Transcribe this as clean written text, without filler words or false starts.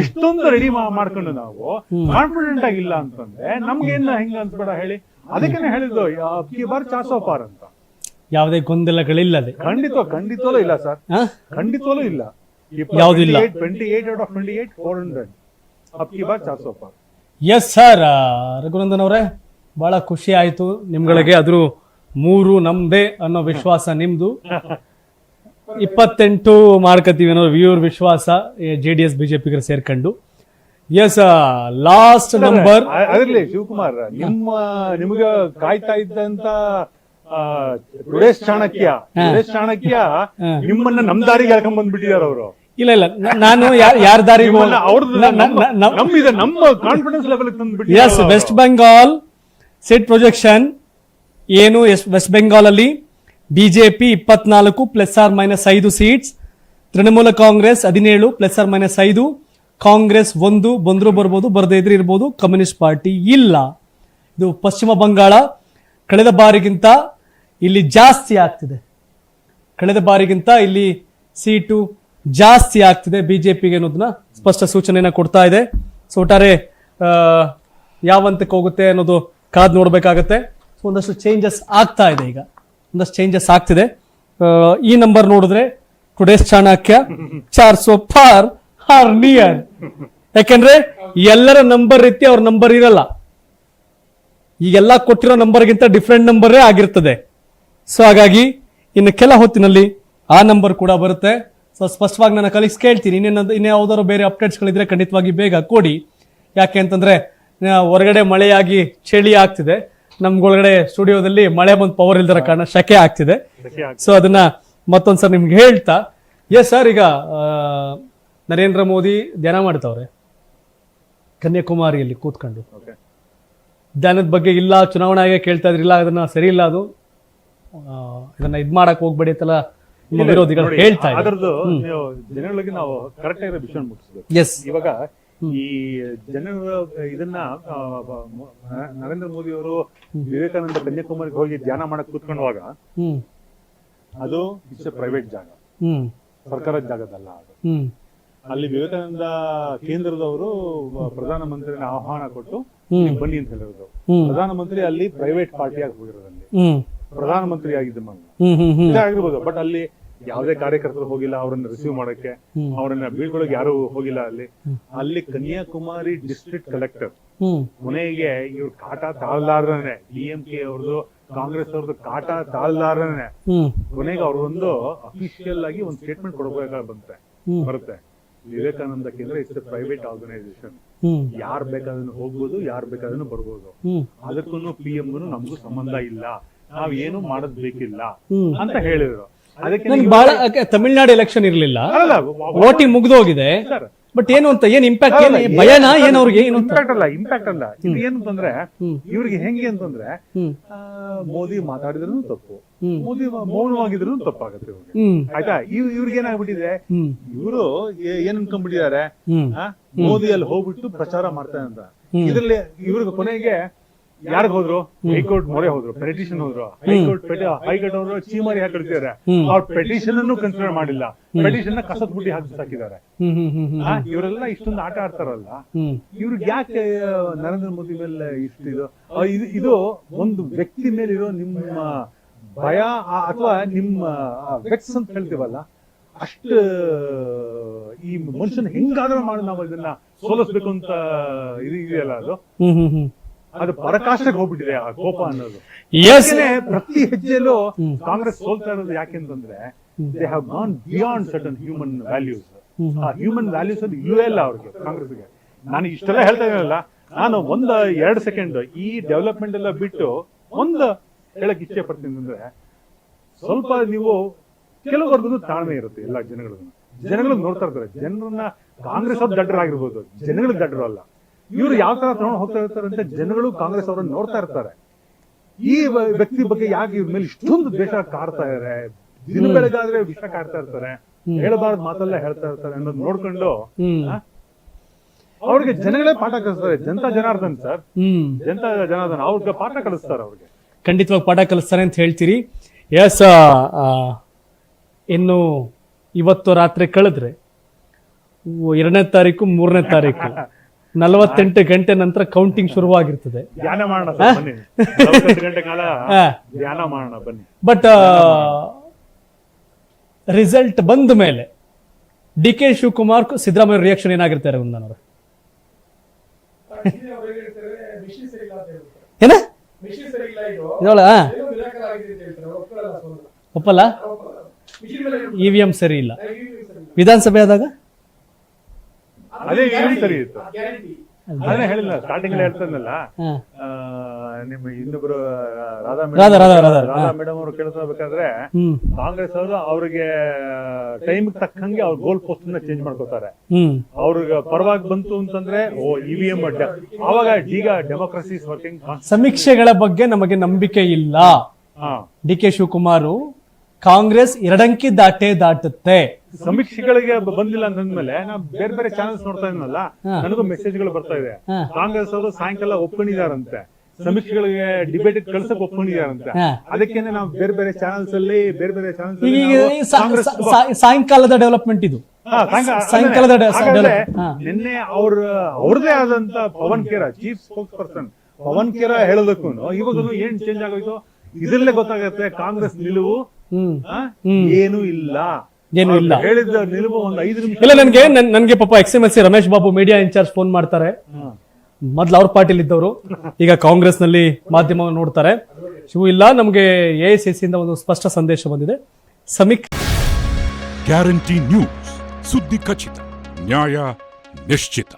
ಇಷ್ಟೊಂದು ರೆಡಿ ಮಾಡ್ಕೊಂಡು ನಾವು ಕಾನ್ಫಿಡೆಂಟ್ ಆಗಿಲ್ಲ ಅಂತಂದ್ರೆ ನಮ್ಗೇನ್ ಹೆಂಗ ಅನ್ಸ್ಬೇಡ ಹೇಳಿ. ಅದಕ್ಕೆ ಹೇಳಿದ್ದು ಅಬ್ಕಿ ಬಾರ್ 400 ಪಾರ್ ಅಂತ. ಯಾವುದೇ ಗೊಂದಲಗಳಿಲ್ಲದೆ ಖಂಡಿತವೂ ಇಲ್ಲ ಸರ್, ಖಂಡಿತವೂ ಇಲ್ಲ. ಯಾವ್ದು ಇಲ್ಲ. 28 out of 28 400 ಅಬ್ಕಿ ಬಾರ್ 400 ಪಾರ್. Yes sir. ರಘುನಂದನ್ ಅವರೇ, ಬಹಳ ಖುಷಿ ಆಯ್ತು ನಿಮ್ಗಳಿಗೆ. ಅದ್ರ 3 ನಮ್ದೇ ಅನ್ನೋ ವಿಶ್ವಾಸ ನಿಮ್ದು. 28 ಮಾಡ್ಕತೀವಿ ಅನ್ನೋ ವ್ಯೂರ್ ವಿಶ್ವಾಸ JDS ಬಿಜೆಪಿಗರ ಸೇರ್ಕೊಂಡು. ಎಸ್, ಲಾಸ್ಟ್ ನಂಬರ್ ಅದಿರ್ಲಿ ಶಿವಕುಮಾರ್, ನಿಮ್ಗೆ ಕಾಯ್ತಾ ಇದ್ದಂತ ಟುಡೇಸ್ ಚಾಣಕ್ಯ ನಿಮ್ಮನ್ನ ನಮ್ ದಾರಿಗೆ ಎಳ್ಕೊಂಡ್ ಬಂದ್ಬಿಟ್ಟಿದಾರ ಅವರು. ಇಲ್ಲ, ನಾನು ಯಾರ ದಾರಿಗೆ ನಮ್ಮ ಕಾನ್ಫಿಡೆನ್ಸ್ ಲೆವೆಲ್ ತಂದ್ಬಿಟ್ಟು. Yes, west Bengal seat projection ಏನು? ವೆಸ್ಟ್ ಬೆಂಗಾಲ್ ಅಲ್ಲಿ ಬಿಜೆಪಿ 24 ±5 ಸೀಟ್ಸ್, ತೃಣಮೂಲ ಕಾಂಗ್ರೆಸ್ 17 ±5, ಕಾಂಗ್ರೆಸ್ 1 ಬಂದ್ರು ಬರ್ಬೋದು, ಬರದೇ ಇದ್ರೆ ಇರ್ಬೋದು, ಕಮ್ಯುನಿಸ್ಟ್ ಪಾರ್ಟಿ ಇಲ್ಲ. ಇದು ಪಶ್ಚಿಮ ಬಂಗಾಳ. ಕಳೆದ ಬಾರಿಗಿಂತ ಇಲ್ಲಿ ಜಾಸ್ತಿ ಆಗ್ತಿದೆ, ಕಳೆದ ಬಾರಿಗಿಂತ ಇಲ್ಲಿ ಸೀಟು ಜಾಸ್ತಿ ಆಗ್ತಿದೆ ಬಿಜೆಪಿಗೆ ಅನ್ನೋದನ್ನ ಸ್ಪಷ್ಟ ಸೂಚನೆಯನ್ನ ಕೊಡ್ತಾ ಇದೆ. ಸೊ ಒಟ್ಟಾರೆ ಯಾವ ಹಂತಕ್ಕೆ ಹೋಗುತ್ತೆ ಅನ್ನೋದು ಕಾದ್ ನೋಡ್ಬೇಕಾಗತ್ತೆ. ಒಂದಷ್ಟು ಚೇಂಜಸ್ ಆಗ್ತಾ ಇದೆ, ಈಗ ಒಂದಷ್ಟು ಚೇಂಜಸ್ ಆಗ್ತಿದೆ. ಈ ನಂಬರ್ ನೋಡಿದ್ರೆ ಟುಡೇಸ್ ಚಾಣಕ್ಯ 400 ಪಾರ್ ಆರ್ ನಿಯರ್. ಯಾಕೆಂದ್ರೆ ಎಲ್ಲರ ನಂಬರ್ ರೀತಿ ಅವ್ರ ನಂಬರ್ ಇರಲ್ಲ, ಈಗೆಲ್ಲ ಕೊಟ್ಟಿರೋ ನಂಬರ್ಗಿಂತ ಡಿಫ್ರೆಂಟ್ ನಂಬರೇ ಆಗಿರ್ತದೆ. ಸೊ ಹಾಗಾಗಿ ಇನ್ನು ಕೆಲ ಹೊತ್ತಿನಲ್ಲಿ ಆ ನಂಬರ್ ಕೂಡ ಬರುತ್ತೆ. ಸೊ ಸ್ಪಷ್ಟವಾಗಿ ನನ್ನ ಕಲೀಗ್ಸ್ ಕೇಳ್ತೀನಿ, ಇನ್ನು ಯಾವ್ದಾದ್ರು ಬೇರೆ ಅಪ್ಡೇಟ್ಸ್ಗಳಿದ್ರೆ ಖಂಡಿತವಾಗಿ ಬೇಗ ಕೊಡಿ. ಯಾಕೆ ಅಂತಂದ್ರೆ ಹೊರಗಡೆ ಮಳೆಯಾಗಿ ಚಳಿ ಆಗ್ತಿದೆ, ನಮ್ಗೊಳಗಡೆ ಸ್ಟುಡಿಯೋದಲ್ಲಿ ಮಳೆ ಬಂದು ಪವರ್ ಇಲ್ದರ ಕಾರಣ ಶಕೆ ಆಗ್ತಿದೆ. ಸೊ ಅದನ್ನ ಮತ್ತೊಂದ್ಸಲ ನಿಮ್ಗೆ ಹೇಳ್ತಾ, ಎಸ್ ಸರ್, ಈಗ ನರೇಂದ್ರ ಮೋದಿ ಧ್ಯಾನ ಮಾಡ್ತಾವ್ರೆ ಕನ್ಯಾಕುಮಾರಿಯಲ್ಲಿ ಕೂತ್ಕೊಂಡು. ಧ್ಯಾನದ ಬಗ್ಗೆ ಇಲ್ಲ, ಚುನಾವಣೆಗೆ ಕೇಳ್ತಾ ಇದ್ರಿಲ್ಲ, ಅದನ್ನ ಸರಿ ಇಲ್ಲ, ಅದು ಇದನ್ನ ಇದ್ ಮಾಡಕ್ ಹೋಗ್ಬೇಡಿ ಅಂತೆಲ್ಲ ನಿಮ್ಮ ವಿರೋಧಿಗಳು ಹೇಳ್ತಾ ಇದ್ದಾರೆ. ಜನಗಳಿಗೆ ನಾವು ಕರೆಕ್ಟ್ ಆಗಿರೋ ವಿಷಯ ಮುಟ್ಟಿಸ್ಬೇಕು. ಎಸ್, ಇವಾಗ ಈ ಜನರು ಇದನ್ನ ನರೇಂದ್ರ ಮೋದಿ ಅವರು ವಿವೇಕಾನಂದ ಕನ್ಯಾಕುಮಾರಿಗೆ ಹೋಗಿ ಧ್ಯಾನ ಮಾಡಕ್ ಕೂತ್ಕೊಂಡವಾಗ ಅದು ಇಟ್ಸ್ ಎ ಪ್ರೈವೇಟ್ ಜಾಗ, ಸರ್ಕಾರದ ಜಾಗದಲ್ಲ ಅದು. ಅಲ್ಲಿ ವಿವೇಕಾನಂದ ಕೇಂದ್ರದವರು ಪ್ರಧಾನಮಂತ್ರಿನ ಆಹ್ವಾನ ಕೊಟ್ಟು ಬನ್ನಿ ಅಂತ ಹೇಳಿರೋದು. ಪ್ರಧಾನಮಂತ್ರಿ ಅಲ್ಲಿ ಪ್ರೈವೇಟ್ ಪಾರ್ಟಿಯಾಗಿ ಹೋಗಿರೋದಲ್ಲಿ ಪ್ರಧಾನಮಂತ್ರಿ ಆಗಿರ್ಬೋದು, ಬಟ್ ಅಲ್ಲಿ ಯಾವುದೇ ಕಾರ್ಯಕರ್ತರು ಹೋಗಿಲ್ಲ ಅವರನ್ನ ರಿಸೀವ್ ಮಾಡಕ್ಕೆ, ಅವರನ್ನ ಬೀಳ್ಕೊಳಕ್ಕೆ ಯಾರು ಹೋಗಿಲ್ಲ. ಅಲ್ಲಿ ಕನ್ಯಾಕುಮಾರಿ ಡಿಸ್ಟ್ರಿಕ್ಟ್ ಕಲೆಕ್ಟರ್ ಕೊನೆಗೆ ಇವ್ರ ಕಾಟ ತಾಳ್ಲಾರ್ದನೆ, DMK ಅವ್ರದ್ದು ಕಾಂಗ್ರೆಸ್ ಅವ್ರದ್ದು ಕಾಟ ತಾಳ್ಲಾರ್ದನೆ ಕೊನೆಗೆ ಅವ್ರೊಂದು ಅಫಿಷಿಯಲ್ ಆಗಿ ಒಂದು ಸ್ಟೇಟ್ಮೆಂಟ್ ಕೊಡಬೇಕಾಗಿ ಬರುತ್ತೆ. ವಿವೇಕಾನಂದ ಕೇಂದ್ರ ಇಟ್ಸ್ ಎ ಪ್ರೈವೇಟ್ ಆರ್ಗನೈಸೇಷನ್, ಯಾರ್ ಬೇಕಾದ್ರೂ ಹೋಗ್ಬೋದು, ಯಾರ್ ಬೇಕಾದ್ರೂ ಬರ್ಬೋದು, ಅದಕ್ಕೂ PM ನಮಗೂ ಸಂಬಂಧ ಇಲ್ಲ, ನಾವ್ ಏನು ಮಾಡೋದ್ ಬೇಕಿಲ್ಲ ಅಂತ ಹೇಳಿದ್ರು. ಅದಕ್ಕೆ ಬಹಳ ತಮಿಳ್ನಾಡು ಎಲೆಕ್ಷನ್ ಇರ್ಲಿಲ್ಲ, ವೋಟಿಂಗ್ ಮುಗ್ದೋಗಿದೆ, ಬಟ್ ಏನು ಅಂತ ಏನ್ ಇಂಪ್ಯಾಕ್ಟ್, ಏನ್ ಭಯನಾ, ಏನ್ ಅವ್ರಿಗೆ ಏನು ಇಂಪ್ಯಾಕ್ಟ್ ಅಲ್ಲ. ಇದು ಏನಂತಂದ್ರೆ ಇವ್ರಿಗೆ ಹೆಂಗೆ ಅಂತಂದ್ರೆ ಮೋದಿ ಮಾತಾಡಿದ್ರು ತಪ್ಪು, ಮೋದಿ ಮೌನವಾಗಿದ್ರು ತಪ್ಪಾಗತ್ತೆ ಇವ್ರಿಗೆ. ಆಯ್ತಾ? ಇವ್ರಿಗೆ ಏನಾಗ್ಬಿಟ್ಟಿದೆ, ಇವರು ಏನ್ ಅನ್ಕೊಂಡ್ಬಿಟ್ಟಿದ್ದಾರೆ, ಮೋದಿ ಅಲ್ಲಿ ಹೋಗ್ಬಿಟ್ಟು ಪ್ರಚಾರ ಮಾಡ್ತಾರೆ ಅಂತ. ಇದ್ರಲ್ಲಿ ಇವ್ರಿಗೆ ಕೊನೆಗೆ ಯಾರಿಗೆ ಹೋದ್ರು, ಹೈಕೋರ್ಟ್ ಮೊರೆ ಹೋದ್ರು, ಪೆಟಿಷನ್ ಹೋದ್ರು, ಹೈಕೋರ್ಟ್ ಅವರು ಚೀಮಾರಿ ಹಾಕಿರ್ತಿದ್ದಾರೆ. ಅವ್ರ ಪೆಟಿಷನ್ ಅನ್ನು ಕನ್ಸಿಡರ್ ಮಾಡಿಲ್ಲ, ಪೆಟಿಷನ್ ಕಸದ್ ಬುಡ್ಡಿ ಹಾಕಿದ್ದಾರೆ. ಇವರೆಲ್ಲ ಇಷ್ಟೊಂದು ಆಟ ಆಡ್ತಾರಲ್ಲ, ಇವ್ರಿಗೆ ಯಾಕೆ ನರೇಂದ್ರ ಮೋದಿ ಮೇಲೆ ಇಷ್ಟು ಇದು ಒಂದು ವ್ಯಕ್ತಿ ಮೇಲಿರೋ ನಿಮ್ಮ ಭಯ ಅಥವಾ ನಿಮ್ಮ ವೆಕ್ಸ್ ಅಂತ ಹೇಳ್ತೀವಲ್ಲ, ಅಷ್ಟು ಈ ಮನುಷ್ಯನ ಹೆಂಗಾದ್ರೂ ಮಾಡಿ ನಾವು ಇದನ್ನ ಸೋಲಿಸ್ಬೇಕು ಅಂತ ಇದೆಯಲ್ಲ, ಅದು ಪರಾಕಾಷ್ಠಕ್ಕೆ ಹೋಗ್ಬಿಟ್ಟಿದೆ ಆ ಕೋಪ ಅನ್ನೋದು. ಪ್ರತಿ ಹೆಜ್ಜೆಯಲ್ಲೂ ಕಾಂಗ್ರೆಸ್ ಸೋಲ್ತಾ ಇರೋದು ಯಾಕೆಂತಂದ್ರೆ they have gone beyond certain human values. ಆ ಹ್ಯೂಮನ್ ವ್ಯಾಲ್ಯೂಸ್ ಅದು ಇಲ್ಲೇ ಇಲ್ಲ ಅವ್ರಿಗೆ, ಕಾಂಗ್ರೆಸ್ಗೆ. ನಾನು ಇಷ್ಟೆಲ್ಲ ಹೇಳ್ತಾ ಇದ್ದೀನಲ್ಲ, ನಾನು 1-2 ಸೆಕೆಂಡ್ ಈ ಡೆವಲಪ್ಮೆಂಟ್ ಎಲ್ಲ ಬಿಟ್ಟು ಒಂದು ಹೇಳಕ್ ಇಚ್ಛೆ ಪಡ್ತೀನಿ ಅಂದ್ರೆ, ಸ್ವಲ್ಪ ನೀವು ಕೆಲವರ್ಗು ತಾಳ್ಮೆ ಇರುತ್ತೆ ಎಲ್ಲ ಜನಗಳಿಗೆ ನೋಡ್ತಾ ಇರ್ತಾರೆ. ಜನರನ್ನ ಕಾಂಗ್ರೆಸ್ ಅವ್ರು ದಡ್ಡರಾಗಿರ್ಬೋದು, ಜನಗಳಿಗೆ ದಡ್ಡರು ಅಲ್ಲ. ಇವರು ಯಾವ ತರ ತಗೊಂಡು ಹೋಗ್ತಾ ಇರ್ತಾರೆ ಅಂತ ಜನಗಳು ಕಾಂಗ್ರೆಸ್ ಅವರನ್ನು ನೋಡ್ತಾ ಇರ್ತಾರೆ. ಈ ವ್ಯಕ್ತಿ ಬಗ್ಗೆ ಯಾಕೆ ಇವ್ರ ಮೇಲೆ ಇಷ್ಟೊಂದು ದ್ವೇಷ ಕಾಡ್ತಾ ಇದಾರೆ, ದಿನ ಬೆಳಗಾದ್ರೆ ವಿಷ ಕಾಡ್ತಾ ಇರ್ತಾರೆ, ಹೇಳಬಾರ್ದು ಮಾತೆಲ್ಲ ಹೇಳ್ತಾ ಇರ್ತಾರೆ ಅನ್ನೋದು ನೋಡ್ಕೊಂಡು ಅವ್ರಿಗೆ ಜನಗಳೇ ಪಾಠ ಕಲಿಸ್ತಾರೆ. ಜನತಾ ಜನಾರ್ದನ್ ಸರ್, ಜನತಾ ಜನಾರ್ದನ್ ಅವ್ರಿಗೆ ಪಾಠ ಕಲಿಸ್ತಾರೆ, ಅವ್ರಿಗೆ ಖಂಡಿತವಾಗಿ ಪಾಠ ಕಲಿಸ್ತಾರೆ ಅಂತ ಹೇಳ್ತೀರಿ. ಎಸ್, ಇನ್ನು ಇವತ್ತು ರಾತ್ರಿ ಕಳೆದ್ರೆ 2ನೇ ತಾರೀಕು 3ನೇ ತಾರೀಕು 48 ಗಂಟೆ ನಂತರ ಕೌಂಟಿಂಗ್ ಶುರುವಾಗಿರ್ತದೆ. ಧ್ಯಾನ ಮಾಡೋಣ ಸರ್, ಬನ್ನಿ 48 ಗಂಟೆ ಕಾಲ ಧ್ಯಾನ ಮಾಡೋಣ ಬನ್ನಿ. ಬಟ್ ರಿಸಲ್ಟ್ ಬಂದ ಮೇಲೆ D K Shivakumar Siddaramaiah reaction ಏನಾಗಿರ್ತಾರೆ ಅವರ ಏನ ಇದೊಳ ಒಪ್ಪಲ್ಲ, ಇವಿಎಂ ಸರಿ ಇಲ್ಲ ವಿಧಾನಸಭೆ ಆದಾಗ ಅದೇ ಏನು ಸರಿ ಇತ್ತು, ಅದನ್ನೇ ಹೇಳಿಲ್ಲ ಸ್ಟಾರ್ಟಿಂಗ್ ಹೇಳ್ತಾನಲ್ಲ. ನಿಮ್ಮ ಇನ್ನೊಬ್ರು ರಾಧಾ ಮೇಡಮ್ ಅವರು ಕೇಳ್ಬೇಕಾದ್ರೆ ಕಾಂಗ್ರೆಸ್ ಅವರು ಅವ್ರಿಗೆ ಟೈಮ್ ತಕ್ಕಂಗೆ ಅವ್ರ ಗೋಲ್ ಪೋಸ್ಟ್ ಚೇಂಜ್ ಮಾಡ್ಕೋತಾರೆ. ಅವ್ರಿಗೆ ಪರವಾಗಿ ಬಂತು ಅಂತಂದ್ರೆ ಇವಿಎಂ ಅವಾಗ ಈಗ ಡೆಮೋಕ್ರಸಿ ಇಸ್ ವರ್ಕಿಂಗ್. ಸಮೀಕ್ಷೆಗಳ ಬಗ್ಗೆ ನಮಗೆ ನಂಬಿಕೆ ಇಲ್ಲ. ಡಿ ಕೆ ಶಿವಕುಮಾರ್ ಕಾಂಗ್ರೆಸ್ 2 ಅಂಕಿ ದಾಟುತ್ತೆ. ಸಮೀಕ್ಷೆಗಳಿಗೆ ಬಂದಿಲ್ಲ ಅಂತಂದ್ಮೇಲೆ ನಾವು ಬೇರೆ ಬೇರೆ ಚಾನೆಲ್ಸ್ ನೋಡ್ತಾ ಇದ್ನಲ್ಲ, ನನಗೂ ಮೆಸೇಜ್ಗಳು ಬರ್ತಾ ಇದೆ. ಕಾಂಗ್ರೆಸ್ ಅವರು ಸಾಯಂಕಾಲ ಒಪ್ಕೊಂಡಿದಾರಂತೆ, ಸಮೀಕ್ಷೆಗಳಿಗೆ ಡಿಬೇಟ್ ಕಳ್ಸಕ್ ಒಪ್ಕೊಂಡಿದಾರಂತೆ. ಅದಕ್ಕೆ ನಾವು ಬೇರೆ ಬೇರೆ ಚಾನೆಲ್ಸ್ ಅಲ್ಲಿ ಸಾಯಂಕಾಲದ ಡೆವಲಪ್ಮೆಂಟ್ ಇದು. ಸಾಯಂಕಾಲದ ನಿನ್ನೆ ಅವ್ರದೇ ಆದಂತ Pavan Khera chief spokesperson Pavan Khera ಹೇಳೋದಕ್ಕೂ ಇವಾಗ ಏನ್ ಚೇಂಜ್ ಆಗೋಯ್ತು ಇದ್ರಲ್ಲೇ ಗೊತ್ತಾಗುತ್ತೆ. ಕಾಂಗ್ರೆಸ್ ನಿಲುವು ಏನು ಇಲ್ಲ ಹೇಳಿದ ನಿಲುವು ಒಂದು 5 ನಿಮಿಷ ಇಲ್ಲ. ನನ್ಗೆ ಪಾಪ XMLC Ramesh Babu media incharge phone ಮಾಡ್ತಾರೆ. ಮೊದ್ಲು ಅವ್ರ ಪಾರ್ಟಿಲಿ ಇದ್ದವರು ಈಗ ಕಾಂಗ್ರೆಸ್ ನಲ್ಲಿ ಮಾಧ್ಯಮವನ್ನು ನೋಡ್ತಾರೆ. ಶಿವು ಇಲ್ಲ, ನಮ್ಗೆ AICC ಇಂದ ಒಂದು ಸ್ಪಷ್ಟ ಸಂದೇಶ ಬಂದಿದೆ. ಗ್ಯಾರಂಟಿ ನ್ಯೂಸ್, ಸುದ್ದಿ ಖಚಿತ, ನ್ಯಾಯ ನಿಶ್ಚಿತ.